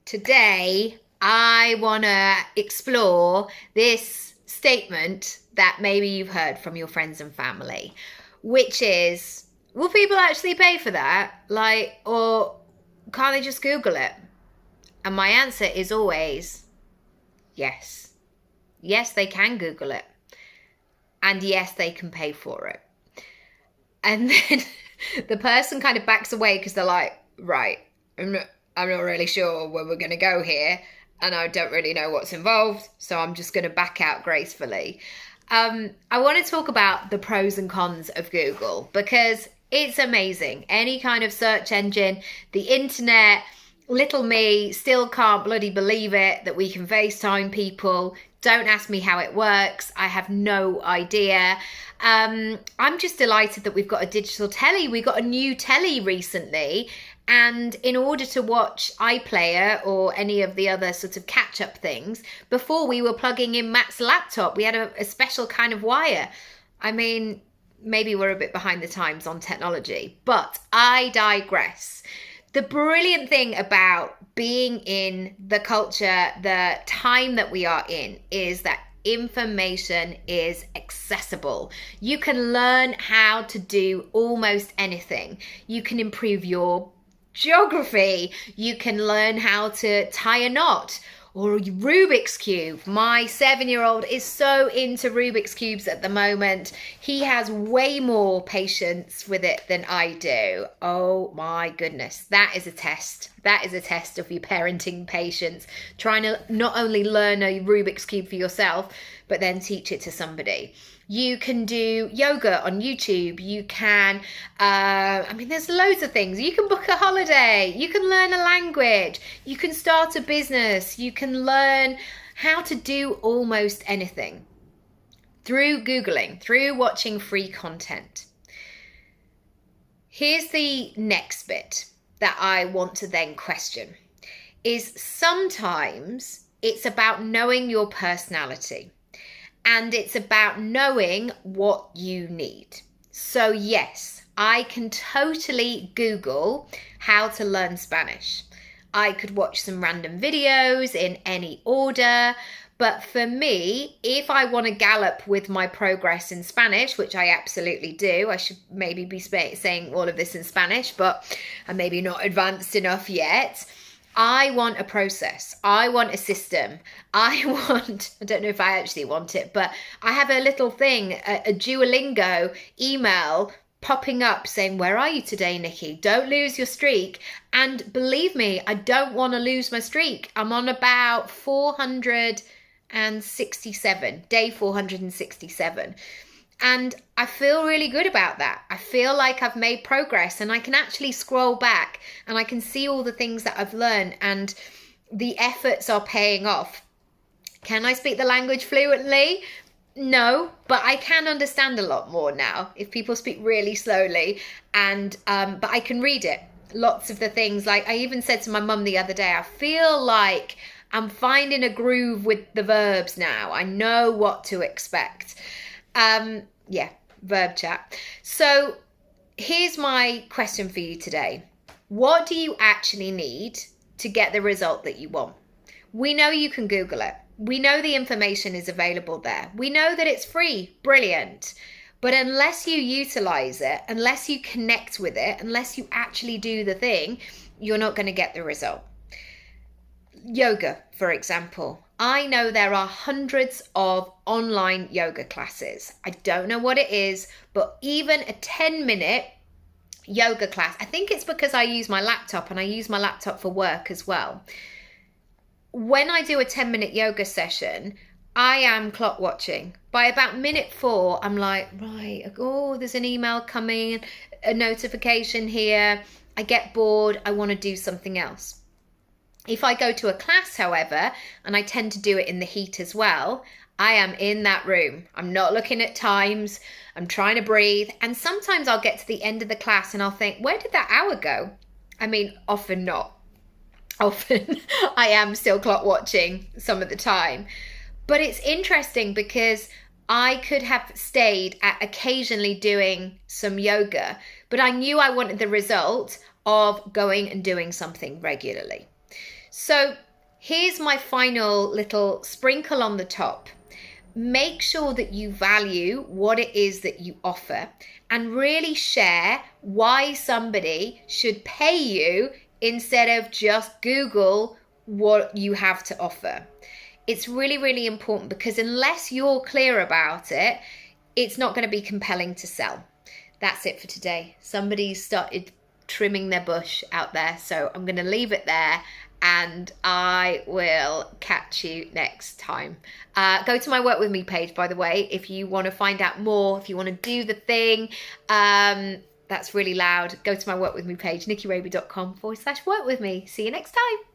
Today, I want to explore this statement that maybe you've heard from your friends and family, which is, will people actually pay for that? Or can't they just Google it? And my answer is always yes. Yes, they can Google it. And yes, they can pay for it. And then the person kind of backs away because they're like, right, I'm not really sure where we're going to go here. And I don't really know what's involved. So I'm just going to back out gracefully. I want to talk about the pros and cons of Google because it's amazing. Any kind of search engine, the internet, little me still can't bloody believe it that we can FaceTime people. Don't ask me how it works. I have no idea. I'm just delighted that we've got a digital telly. We got a new telly recently. And in order to watch iPlayer or any of the other sort of catch-up things, before we were plugging in Matt's laptop, we had a special kind of wire. I mean, maybe we're a bit behind the times on technology, but I digress. The brilliant thing about being in the culture, the time that we are in, is that information is accessible. You can learn how to do almost anything. You can improve your geography. You can learn how to tie a knot or a Rubik's Cube. My 7-year-old is so into Rubik's Cubes at the moment. He has way more patience with it than I do. Oh my goodness. That is a test. That is a test of your parenting patience. Trying to not only learn a Rubik's Cube for yourself, but then teach it to somebody. You can do yoga on YouTube. You can, there's loads of things. You can book a holiday. You can learn a language. You can start a business. You can learn how to do almost anything through Googling, through watching free content. Here's the next bit that I want to then question is sometimes it's about knowing your personality. And it's about knowing what you need. So yes, I can totally Google how to learn Spanish. I could watch some random videos in any order. But for me, if I want to gallop with my progress in Spanish, which I absolutely do, I should maybe be saying all of this in Spanish, but I'm maybe not advanced enough yet. I want a process. I want a system. I don't know if I actually want it, but I have a little thing, a Duolingo email popping up saying, where are you today, Nicky? Don't lose your streak. And believe me, I don't want to lose my streak. I'm on about 467, day 467. And I feel really good about that. I feel like I've made progress and I can actually scroll back and I can see all the things that I've learned and the efforts are paying off. Can I speak the language fluently? No, but I can understand a lot more now if people speak really slowly but I can read it. Lots of the things, like I even said to my mum the other day, I feel like I'm finding a groove with the verbs now. I know what to expect. Verb chat. So here's my question for you today. What do you actually need to get the result that you want? We know you can Google it. We know the information is available there. We know that it's free. Brilliant. But unless you utilize it, unless you connect with it, unless you actually do the thing, you're not going to get the result. Yoga, for example. I know there are hundreds of online yoga classes. I don't know what it is, but even a 10-minute yoga class, I think it's because I use my laptop and I use my laptop for work as well. When I do a 10-minute yoga session, I am clock watching. By about minute 4, I'm like, right, oh, there's an email coming, a notification here. I get bored. I want to do something else. If I go to a class, however, and I tend to do it in the heat as well, I am in that room. I'm not looking at times. I'm trying to breathe. And sometimes I'll get to the end of the class and I'll think, where did that hour go? I mean, often not. Often I am still clock watching some of the time. But it's interesting because I could have stayed at occasionally doing some yoga, but I knew I wanted the result of going and doing something regularly. So here's my final little sprinkle on the top. Make sure that you value what it is that you offer and really share why somebody should pay you instead of just Google what you have to offer. It's really, really important, because unless you're clear about it, it's not going to be compelling to sell. That's it for today. Somebody's started trimming their bush out there, so I'm going to leave it there, and I will catch you next time. Go to my Work With Me page, by the way, if you want to find out more, if you want to do the thing. That's really loud. Go to my Work With Me page, nickyraby.com/workwithme. See you next time.